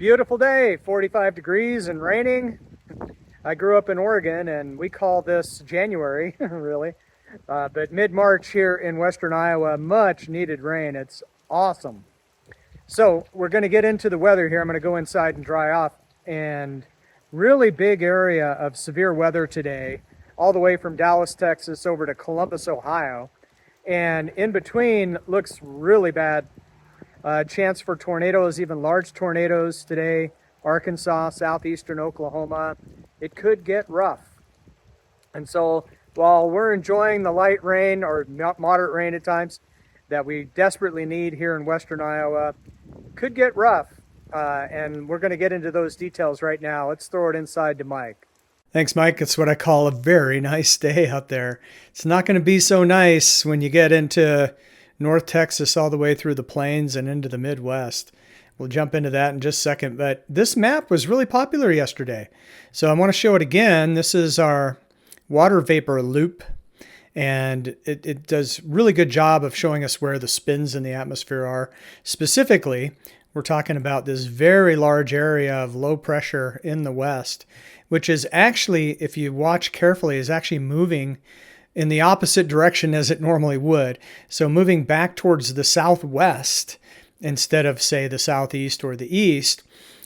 Beautiful day, 45 degrees and raining. I grew up in Oregon and we call this January, really. But mid-March here in western Iowa, much needed rain. It's awesome. So we're going to get into the weather here. I'm going to go inside and dry off. And really big area of severe weather today, all the way from Dallas, Texas over to Columbus, Ohio. And in between looks really bad. Chance for tornadoes, even large tornadoes today. Arkansas, southeastern Oklahoma. It could get rough. And so while we're enjoying the light rain or moderate rain at times that we desperately need here in western Iowa, could get rough. And we're going to get into those details right now. Let's throw it inside to Mike. Thanks, Mike. It's what I call a very nice day out there. It's not going to be so nice when you get into North Texas all the way through the plains and into the Midwest. We'll jump into that in just a second. But this map was really popular yesterday. So I want to show it again. This is our water vapor loop. And it does really good job of showing us where the spins in the atmosphere are. Specifically, we're talking about this very large area of low pressure in the west, which is actually, if you watch carefully, is actually moving in the opposite direction as it normally would. So moving back towards the southwest instead of, say, the southeast or the east.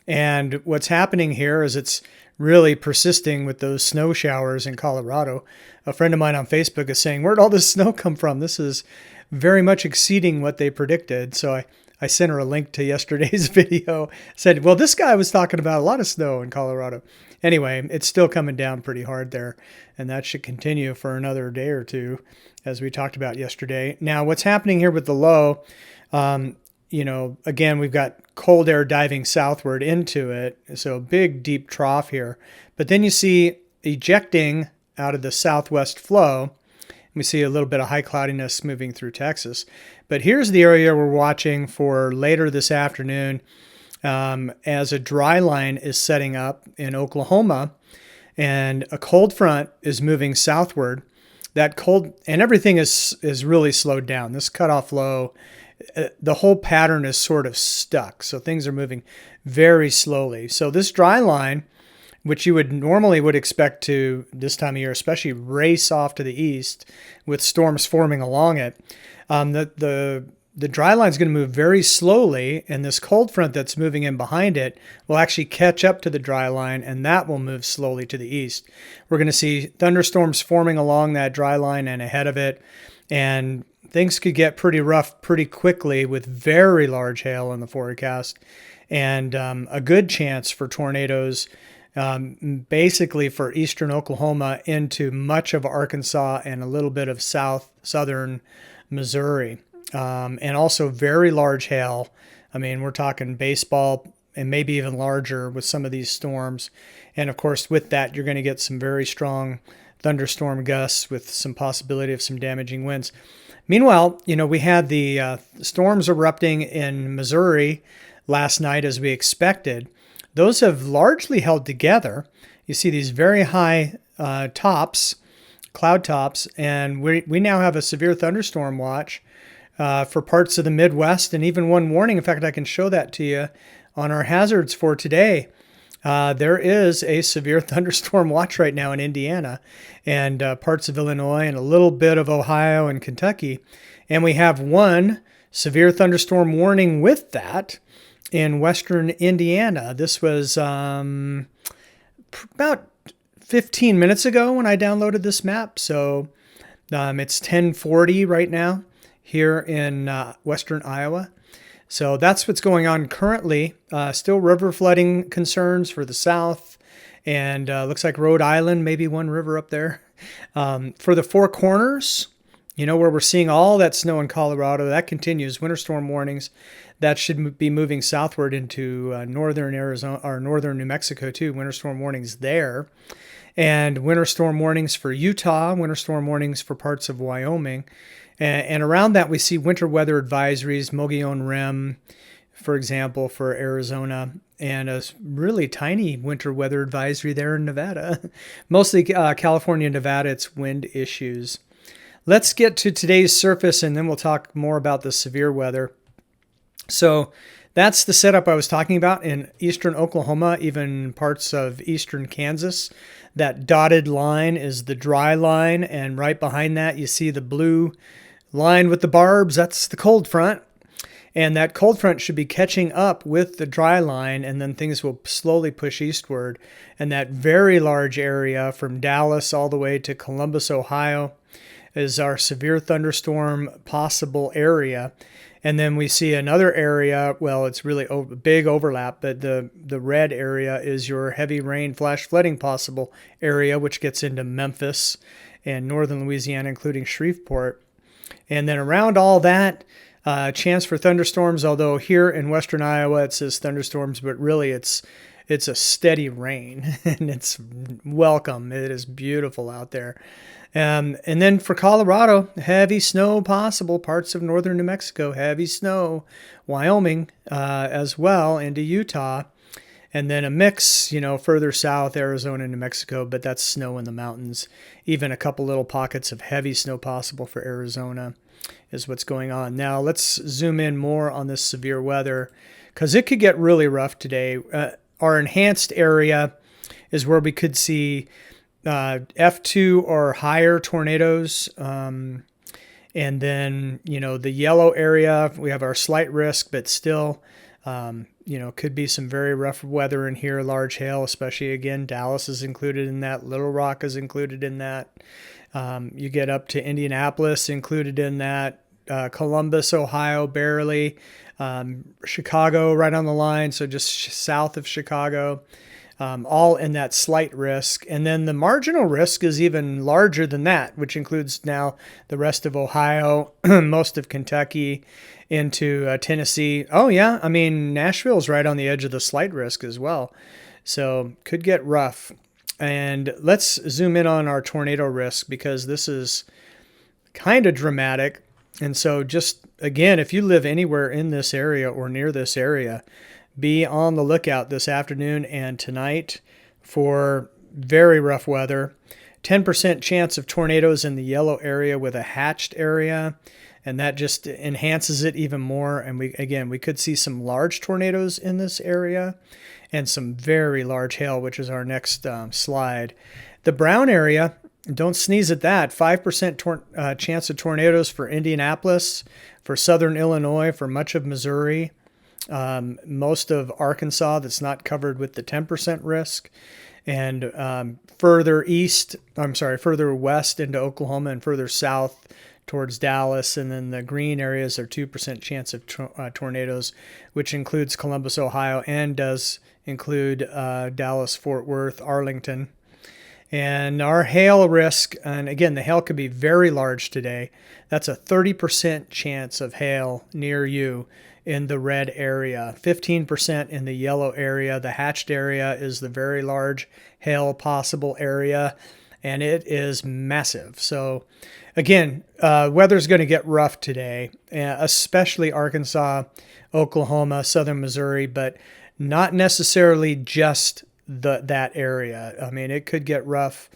And what's happening here is it's really persisting with those snow showers in Colorado. A friend of mine on Facebook is saying, where'd all this snow come from? This is very much exceeding what they predicted. So I sent her a link to yesterday's video, said, well, this guy was talking about a lot of snow in Colorado. Anyway, it's still coming down pretty hard there, and that should continue for another day or two, as we talked about yesterday. Now, what's happening here with the low, again, we've got cold air diving southward into it, so big, deep trough here. But then you see ejecting out of the southwest flow. We see a little bit of high cloudiness moving through Texas. But here's the area we're watching for later this afternoon as a dry line is setting up in Oklahoma and a cold front is moving southward. That cold, and everything is really slowed down. This cutoff low, the whole pattern is sort of stuck. So things are moving very slowly. So this dry line, which you would normally expect to, this time of year especially, race off to the east with storms forming along it. The dry line is going to move very slowly, and this cold front that's moving in behind it will actually catch up to the dry line, and that will move slowly to the east. We're going to see thunderstorms forming along that dry line and ahead of it, and things could get pretty rough pretty quickly with very large hail in the forecast and a good chance for tornadoes basically for eastern Oklahoma into much of Arkansas and a little bit of southern Missouri. And also very large hail. I mean, we're talking baseball and maybe even larger with some of these storms. And of course, with that, you're going to get some very strong thunderstorm gusts with some possibility of some damaging winds. Meanwhile, we had the storms erupting in Missouri last night as we expected. Those have largely held together. You see these very high tops, cloud tops, and we now have a severe thunderstorm watch for parts of the Midwest, and even one warning. In fact, I can show that to you on our hazards for today. There is a severe thunderstorm watch right now in Indiana and parts of Illinois and a little bit of Ohio and Kentucky. And we have one severe thunderstorm warning with that in western Indiana. This was about 15 minutes ago when I downloaded this map. So it's 10:40 right now here in western Iowa. So that's what's going on currently. Still river flooding concerns for the south, and looks like Rhode Island, maybe one river up there. For the Four Corners, where we're seeing all that snow in Colorado, that continues. Winter storm warnings, that should be moving southward into northern Arizona or northern New Mexico too. Winter storm warnings there. And winter storm warnings for Utah, winter storm warnings for parts of Wyoming. And around that, we see winter weather advisories, Mogollon Rim, for example, for Arizona, and a really tiny winter weather advisory there in Nevada. Mostly California and Nevada, it's wind issues. Let's get to today's surface, and then we'll talk more about the severe weather. So That's the setup I was talking about in eastern Oklahoma, even parts of eastern Kansas. That dotted line is the dry line, and right behind that you see the blue line with the barbs. That's the cold front. And that cold front should be catching up with the dry line, and then things will slowly push eastward. And that very large area from Dallas all the way to Columbus, Ohio, is our severe thunderstorm possible area. And then we see another area, well, it's really a big overlap, but the red area is your heavy rain flash flooding possible area, which gets into Memphis and northern Louisiana, including Shreveport. And then around all that, chance for thunderstorms, although here in western Iowa it says thunderstorms, but really it's a steady rain, and it's welcome. It is beautiful out there. And then for Colorado, heavy snow possible, parts of northern New Mexico, heavy snow, Wyoming as well, into Utah. And then a mix, further south, Arizona, New Mexico, but that's snow in the mountains. Even a couple little pockets of heavy snow possible for Arizona is what's going on. Now let's zoom in more on this severe weather, because it could get really rough today. Our enhanced area is where we could see F2 or higher tornadoes. And then, the yellow area, we have our slight risk, but still, could be some very rough weather in here, large hail, especially again, Dallas is included in that. Little Rock is included in that. You get up to Indianapolis included in that. Columbus, Ohio, barely. Chicago right on the line, so just south of Chicago. All in that slight risk. And then the marginal risk is even larger than that, which includes now the rest of Ohio, most of Kentucky, into Tennessee. Oh, yeah. I mean, Nashville's right on the edge of the slight risk as well. So could get rough. And let's zoom in on our tornado risk, because this is kind of dramatic. And so just, again, if you live anywhere in this area or near this area, be on the lookout this afternoon and tonight for very rough weather. 10% chance of tornadoes in the yellow area with a hatched area, and that just enhances it even more. And we could see some large tornadoes in this area and some very large hail, which is our next slide. The brown area, don't sneeze at that. 5% chance of tornadoes for Indianapolis, for southern Illinois, for much of Missouri. Most of Arkansas that's not covered with the 10% risk, and further west into Oklahoma, and further south towards Dallas. And then the green areas are 2% chance of tornadoes, which includes Columbus, Ohio, and does include Dallas, Fort Worth, Arlington. And our hail risk, and again, the hail could be very large today. That's a 30% chance of hail near you in the red area, 15% in the yellow area. The hatched area is the very large hail possible area, and it is massive. So again, weather's going to get rough today, especially Arkansas, Oklahoma, southern Missouri, but not necessarily just that area. I mean, it could get rough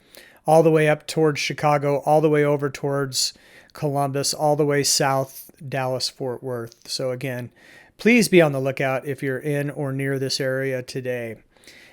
all the way up towards Chicago, all the way over towards Columbus, all the way south, Dallas, Fort Worth. So again, please be on the lookout if you're in or near this area today.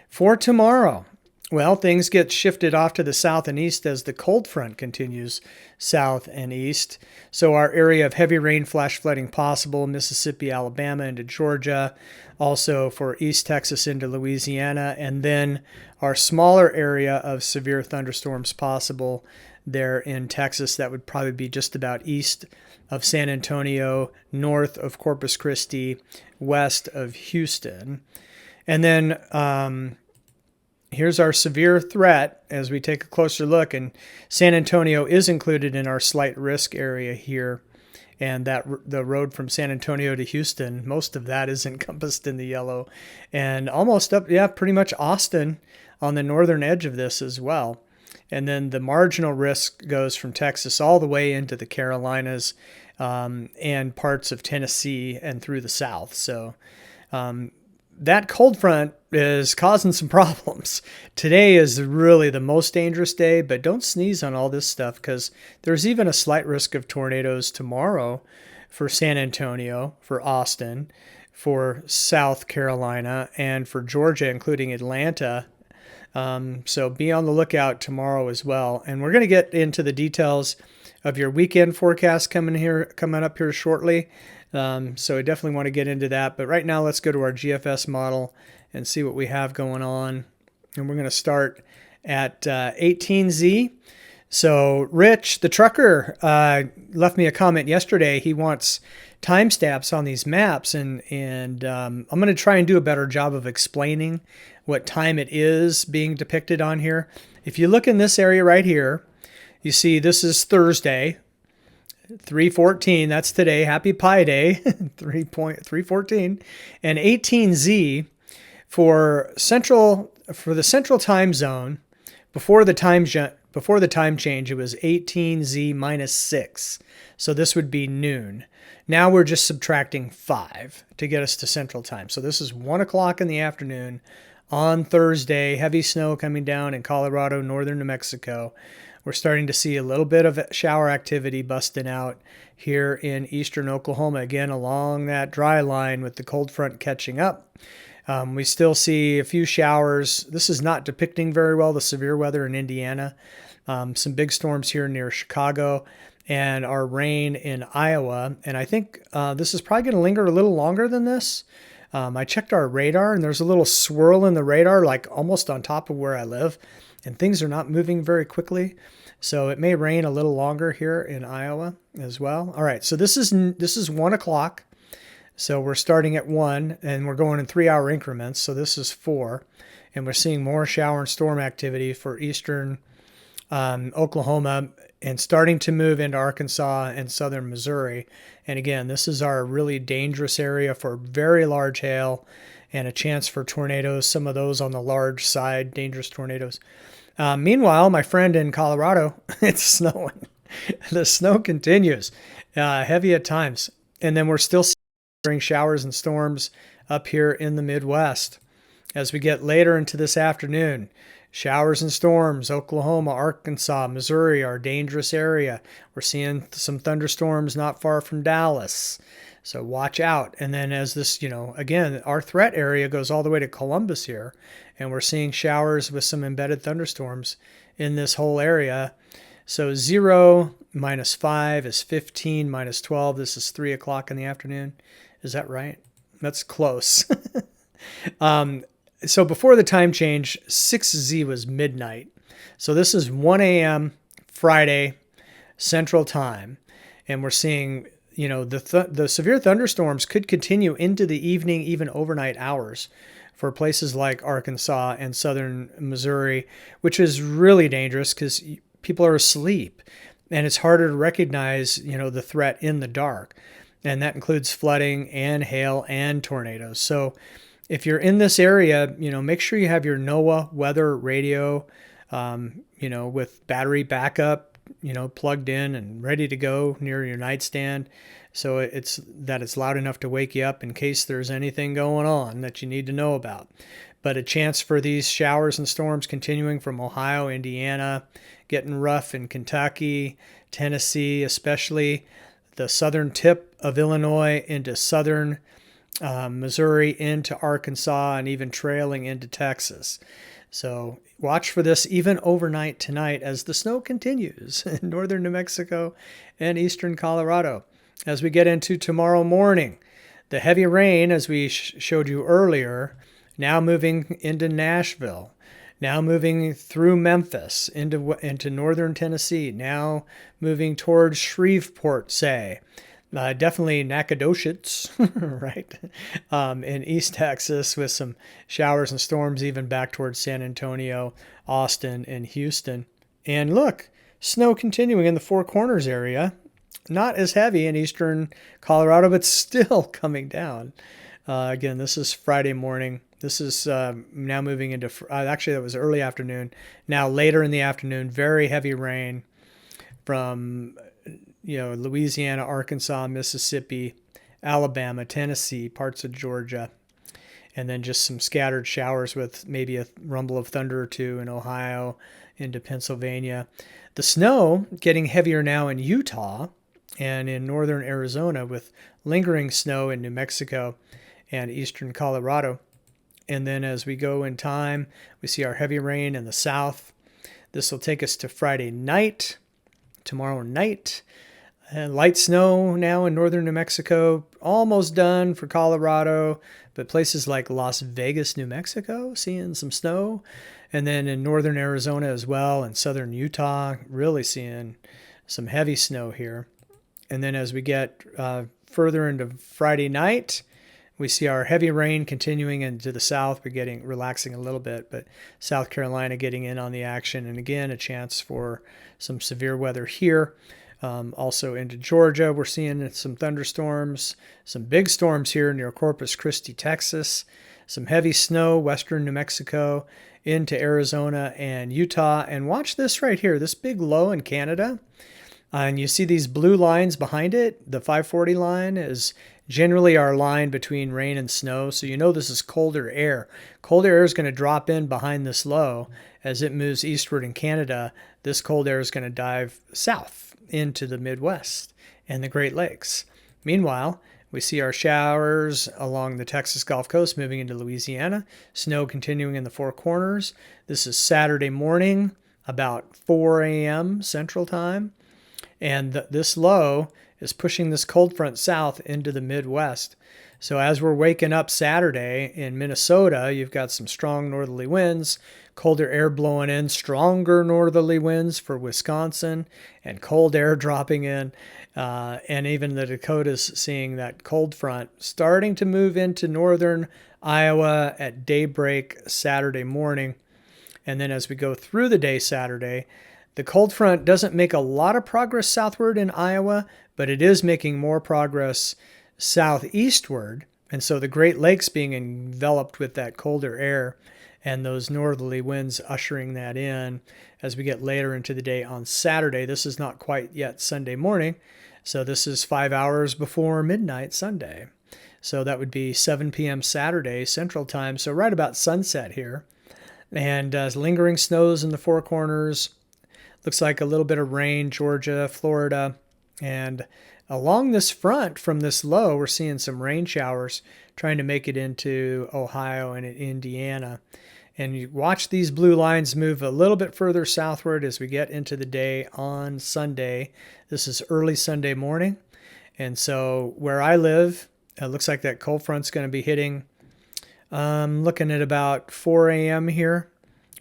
For tomorrow, well, things get shifted off to the south and east as the cold front continues south and east. So our area of heavy rain, flash flooding possible, Mississippi, Alabama into Georgia, also for East Texas into Louisiana, and then our smaller area of severe thunderstorms possible there in Texas. That would probably be just about east of San Antonio, north of Corpus Christi, west of Houston. And then here's our severe threat as we take a closer look, and San Antonio is included in our slight risk area here. And that the road from San Antonio to Houston, most of that is encompassed in the yellow, and almost up, pretty much Austin on the northern edge of this as well. And then the marginal risk goes from Texas all the way into the Carolinas and parts of Tennessee and through the south. So that cold front is causing some problems. Today is really the most dangerous day, but don't sneeze on all this stuff, because there's even a slight risk of tornadoes tomorrow for San Antonio, for Austin, for South Carolina and for Georgia, including Atlanta. So be on the lookout tomorrow as well. And we're going to get into the details of your weekend forecast coming up here shortly. So I definitely want to get into that. But right now, let's go to our GFS model and see what we have going on. And we're going to start at 18Z. So Rich, the trucker, left me a comment yesterday. He wants timestamps on these maps, and I'm going to try and do a better job of explaining what time it is being depicted on here. If you look in this area right here, you see this is Thursday, 3/14. That's today. Happy Pi Day, 3.314, and 18Z for the central time zone. Before the time change, it was 18Z minus 6. So this would be noon. Now we're just subtracting 5 to get us to central time. So this is 1 o'clock in the afternoon on Thursday. Heavy snow coming down in Colorado, northern New Mexico. We're starting to see a little bit of shower activity busting out here in eastern Oklahoma, again along that dry line with the cold front catching up. We still see a few showers. This is not depicting very well the severe weather in Indiana. Some big storms here near Chicago, and our rain in Iowa. And I think this is probably going to linger a little longer than this. I checked our radar, and there's a little swirl in the radar, like almost on top of where I live, and things are not moving very quickly. So it may rain a little longer here in Iowa as well. All right, so this is 1 o'clock. So we're starting at 1, and we're going in 3-hour increments. So this is 4, and we're seeing more shower and storm activity for eastern Oklahoma and starting to move into Arkansas and southern Missouri. And again, this is our really dangerous area for very large hail and a chance for tornadoes, some of those on the large side, dangerous tornadoes. Meanwhile, my friend in Colorado, it's snowing. The snow continues, heavy at times. And then we're still seeing showers and storms up here in the Midwest. As we get later into this afternoon, showers and storms, Oklahoma, Arkansas, Missouri, our dangerous area. We're seeing some thunderstorms not far from Dallas. So watch out. And then as this, again, our threat area goes all the way to Columbus here. And we're seeing showers with some embedded thunderstorms in this whole area. So 0 minus 5 is 15 minus 12. This is 3 o'clock in the afternoon. Is that right? That's close. So before the time change, 6Z was midnight. So this is 1 a.m. Friday Central Time. And we're seeing, the severe thunderstorms could continue into the evening, even overnight hours for places like Arkansas and southern Missouri, which is really dangerous because people are asleep and it's harder to recognize, the threat in the dark. And that includes flooding and hail and tornadoes. So if you're in this area, make sure you have your NOAA weather radio, with battery backup, plugged in and ready to go near your nightstand. So it's loud enough to wake you up in case there's anything going on that you need to know about. But a chance for these showers and storms continuing from Ohio, Indiana, getting rough in Kentucky, Tennessee, especially the southern tip of Illinois into southern Missouri into Arkansas and even trailing into Texas. So watch for this even overnight tonight as the snow continues in northern New Mexico and eastern Colorado. As we get into tomorrow morning, the heavy rain, as we showed you earlier, now moving into Nashville, now moving through Memphis into northern Tennessee, now moving towards Shreveport, say. Definitely Nacogdoches, right? In East Texas with some showers and storms even back towards San Antonio, Austin, and Houston. And look, snow continuing in the Four Corners area. Not as heavy in eastern Colorado, but still coming down. Again, this is Friday morning. This is now moving into, actually that was early afternoon. Now later in the afternoon, very heavy rain from Louisiana, Arkansas, Mississippi, Alabama, Tennessee, parts of Georgia, and then just some scattered showers with maybe a rumble of thunder or two in Ohio into Pennsylvania. The snow getting heavier now in Utah and in northern Arizona with lingering snow in New Mexico and eastern Colorado. And then as we go in time, we see our heavy rain in the south. This will take us to Friday night, tomorrow night. Light snow now in northern New Mexico, almost done for Colorado, but places like Las Vegas, New Mexico, seeing some snow. And then in northern Arizona as well, and southern Utah, really seeing some heavy snow here. And then as we get further into Friday night, we see our heavy rain continuing into the south. We're relaxing a little bit, but South Carolina getting in on the action. And again, a chance for some severe weather here. Also into Georgia, we're seeing some thunderstorms, some big storms here near Corpus Christi, Texas, some heavy snow, western New Mexico, into Arizona and Utah. And watch this right here, this big low in Canada. And you see these blue lines behind it. The 540 line is generally our line between rain and snow. So you know this is colder air. Colder air is going to drop in behind this low as it moves eastward in Canada. This cold air is going to dive south into the Midwest and the Great Lakes. Meanwhile, we see our showers along the Texas Gulf Coast moving into Louisiana. Snow continuing in the Four Corners. This is Saturday morning, about 4 a.m. Central Time. And this low is pushing this cold front south into the Midwest. So as we're waking up Saturday in Minnesota, you've got some strong northerly winds, colder air blowing in, stronger northerly winds for Wisconsin, and cold air dropping in. And even the Dakotas seeing that cold front starting to move into northern Iowa at daybreak Saturday morning. And then as we go through the day Saturday, the cold front doesn't make a lot of progress southward in Iowa, but it is making more progress southeastward. And so the Great Lakes being enveloped with that colder air and those northerly winds ushering that in as we get later into the day on Saturday. This is not quite yet Sunday morning, so this is 5 hours before midnight Sunday. So that would be 7 p.m. Saturday Central Time, so right about sunset here. And lingering snows in the Four Corners. Looks like a little bit of rain, Georgia, Florida. And along this front from this low, we're seeing some rain showers trying to make it into Ohio and Indiana. And you watch these blue lines move a little bit further southward as we get into the day on Sunday. This is early Sunday morning. And so where I live, it looks like that cold front's going to be hitting, looking at about 4 a.m. here,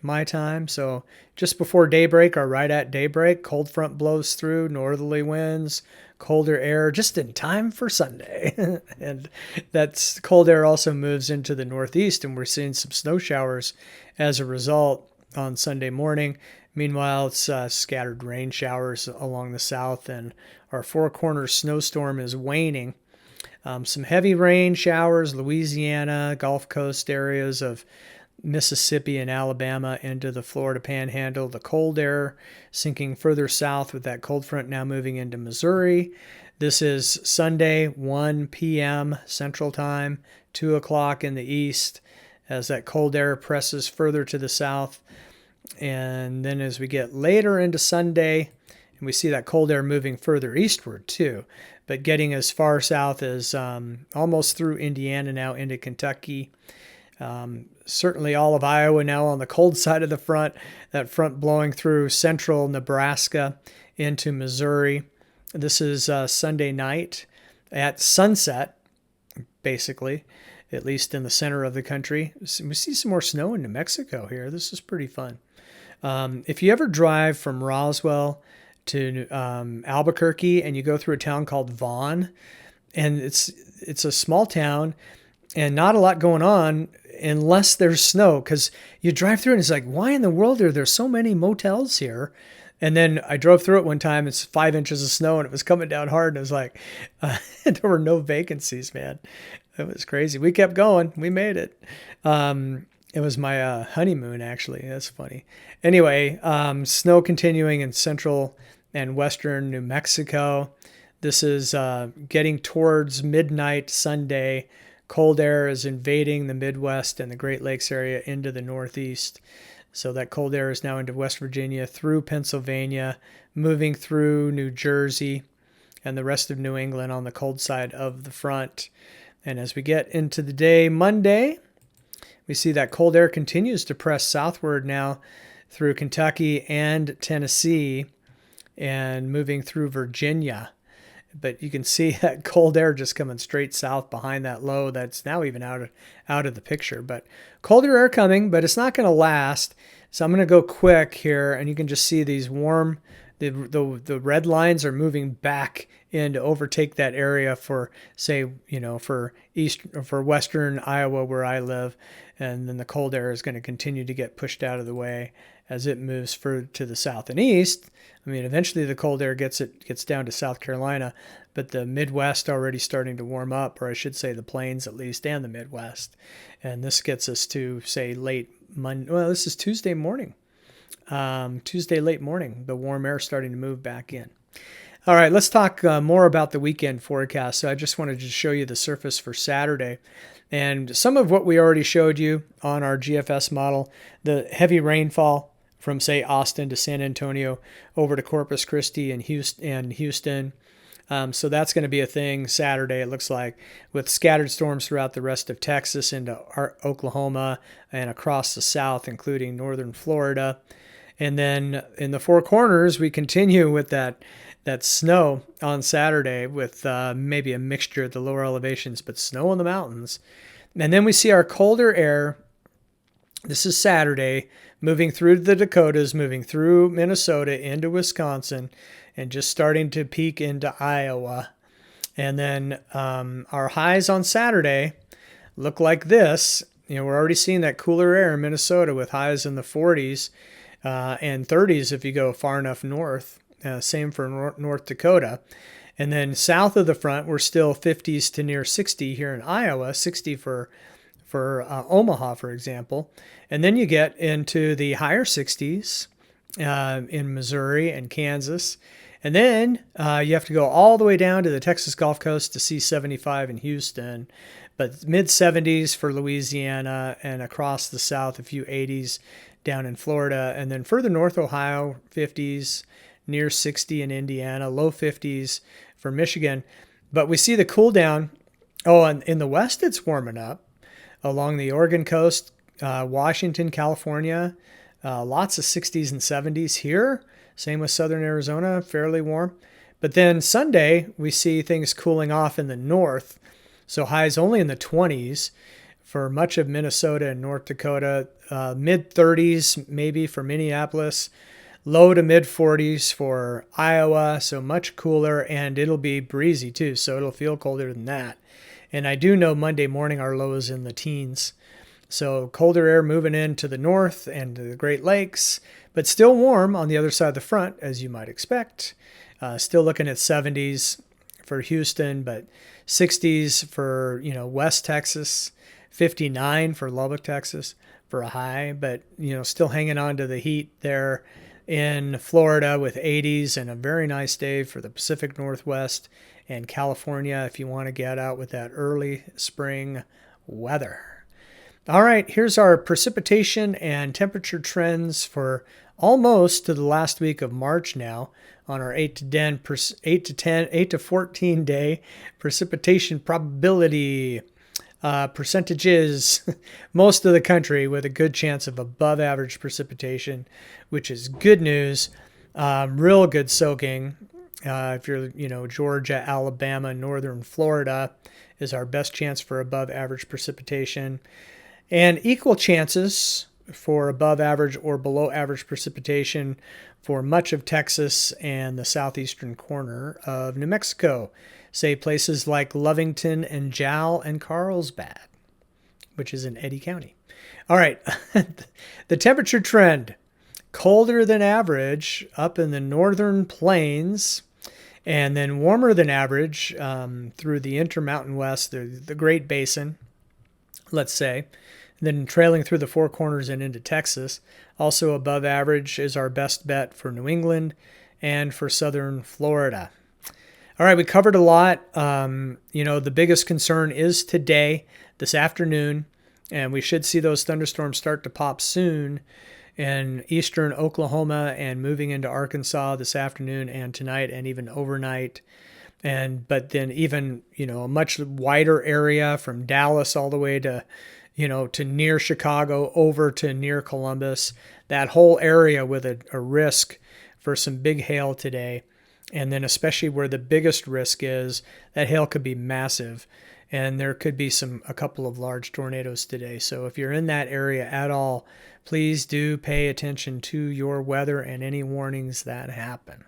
my time. So just before daybreak or right at daybreak, cold front blows through, northerly winds, colder air, just in time for Sunday. And that's cold air also moves into the northeast, and we're seeing some snow showers as a result on Sunday morning. Meanwhile, it's scattered rain showers along the south, and our Four Corners snowstorm is waning. Some heavy rain showers, Louisiana, Gulf Coast areas of Mississippi and Alabama into the Florida Panhandle. The cold air sinking further south with that cold front now moving into Missouri. This is Sunday, 1 p.m. Central Time, 2 o'clock in the east as that cold air presses further to the south. And then as we get later into Sunday, and we see that cold air moving further eastward too, but getting as far south as almost through Indiana now into Kentucky. Certainly all of Iowa now on the cold side of the front, that front blowing through central Nebraska into Missouri. This is Sunday night at sunset, basically, at least in the center of the country. We see some more snow in New Mexico here. This is pretty fun. If you ever drive from Roswell to Albuquerque and you go through a town called Vaughn, and it's a small town and not a lot going on unless there's snow, because you drive through and it's like, why in the world are there so many motels here? And then I drove through it one time, it's 5 inches of snow and it was coming down hard, and it was like, there were no vacancies, man. It was crazy. We kept going. We made it. It was my honeymoon, actually. That's funny. Anyway, snow continuing in central and western New Mexico. This is getting towards midnight Sunday. Cold air is invading the Midwest and the Great Lakes area into the Northeast. So that cold air is now into West Virginia, through Pennsylvania, moving through New Jersey and the rest of New England on the cold side of the front. And as we get into the day Monday, we see that cold air continues to press southward now through Kentucky and Tennessee and moving through Virginia. But you can see that cold air just coming straight south behind that low that's now even out of the picture. But colder air coming, but it's not going to last. So I'm going to go quick here, and you can just see these warm, the red lines are moving back in to overtake that area for, say, for western Iowa where I live. And then the cold air is going to continue to get pushed out of the way as it moves further to the south and east. I mean, eventually the cold air gets down to South Carolina, but the Midwest already starting to warm up, or I should say the plains at least, and the Midwest. And this gets us to, say, late Monday. Well, this is Tuesday morning. Tuesday late morning, the warm air starting to move back in. All right, let's talk more about the weekend forecast. So I just wanted to show you the surface for Saturday. And some of what we already showed you on our GFS model, the heavy rainfall from, say, Austin to San Antonio over to Corpus Christi and Houston. So that's going to be a thing Saturday, it looks like, with scattered storms throughout the rest of Texas into Oklahoma and across the south, including northern Florida. And then in the Four Corners, we continue with that snow on Saturday with maybe a mixture at the lower elevations, but snow in the mountains. And then we see our colder air. This is Saturday, moving through the Dakotas, moving through Minnesota into Wisconsin, and just starting to peak into Iowa. And then our highs on Saturday look like this. We're already seeing that cooler air in Minnesota with highs in the 40s and 30s if you go far enough north. Same for North Dakota. And then south of the front, we're still 50s to near 60 here in Iowa, 60 for Omaha, for example. And then you get into the higher 60s in Missouri and Kansas. And then you have to go all the way down to the Texas Gulf Coast to see 75 in Houston. But mid-70s for Louisiana, and across the south, a few 80s down in Florida. And then further north, Ohio, 50s, near 60 in Indiana, low 50s for Michigan. But we see the cool down. Oh, and in the west, it's warming up along the Oregon coast, Washington, California, lots of 60s and 70s here. Same with southern Arizona, fairly warm. But then Sunday, we see things cooling off in the north. So highs only in the 20s for much of Minnesota and North Dakota, mid 30s maybe for Minneapolis, low to mid 40s for Iowa. So much cooler, and it'll be breezy too. So it'll feel colder than that. And I do know Monday morning our low is in the teens. So colder air moving into the north and to the Great Lakes, but still warm on the other side of the front, as you might expect. Still looking at 70s for Houston, but 60s for, West Texas, 59 for Lubbock, Texas for a high, but, still hanging on to the heat there in Florida with 80s, and a very nice day for the Pacific Northwest and California if you want to get out with that early spring weather. All right, here's our precipitation and temperature trends for almost to the last week of March now on our 8 to 14 day precipitation probability percentages. Most of the country with a good chance of above average precipitation, which is good news. Real good soaking. If you're, Georgia, Alabama, northern Florida is our best chance for above average precipitation. And equal chances for above average or below average precipitation for much of Texas and the southeastern corner of New Mexico. Say places like Lovington and Jal and Carlsbad, which is in Eddy County. All right, the temperature trend. Colder than average up in the northern plains, and then warmer than average through the Intermountain West, the Great Basin, let's say. Then trailing through the Four Corners and into Texas. Also above average is our best bet for New England and for southern Florida. All right, we covered a lot. The biggest concern is today, this afternoon, and we should see those thunderstorms start to pop soon in eastern Oklahoma and moving into Arkansas this afternoon and tonight and even overnight. But then even, a much wider area from Dallas all the way to, to near Chicago over to near Columbus, that whole area with a risk for some big hail today. And then especially where the biggest risk is, that hail could be massive. And there could be a couple of large tornadoes today. So if you're in that area at all, please do pay attention to your weather and any warnings that happen.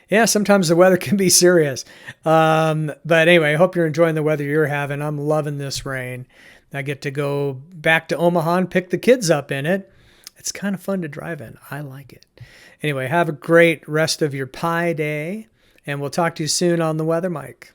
Yeah, sometimes the weather can be serious. But anyway, I hope you're enjoying the weather you're having. I'm loving this rain. I get to go back to Omaha and pick the kids up in it. It's kind of fun to drive in. I like it. Anyway, have a great rest of your Pi Day, and we'll talk to you soon on the Weather Mic.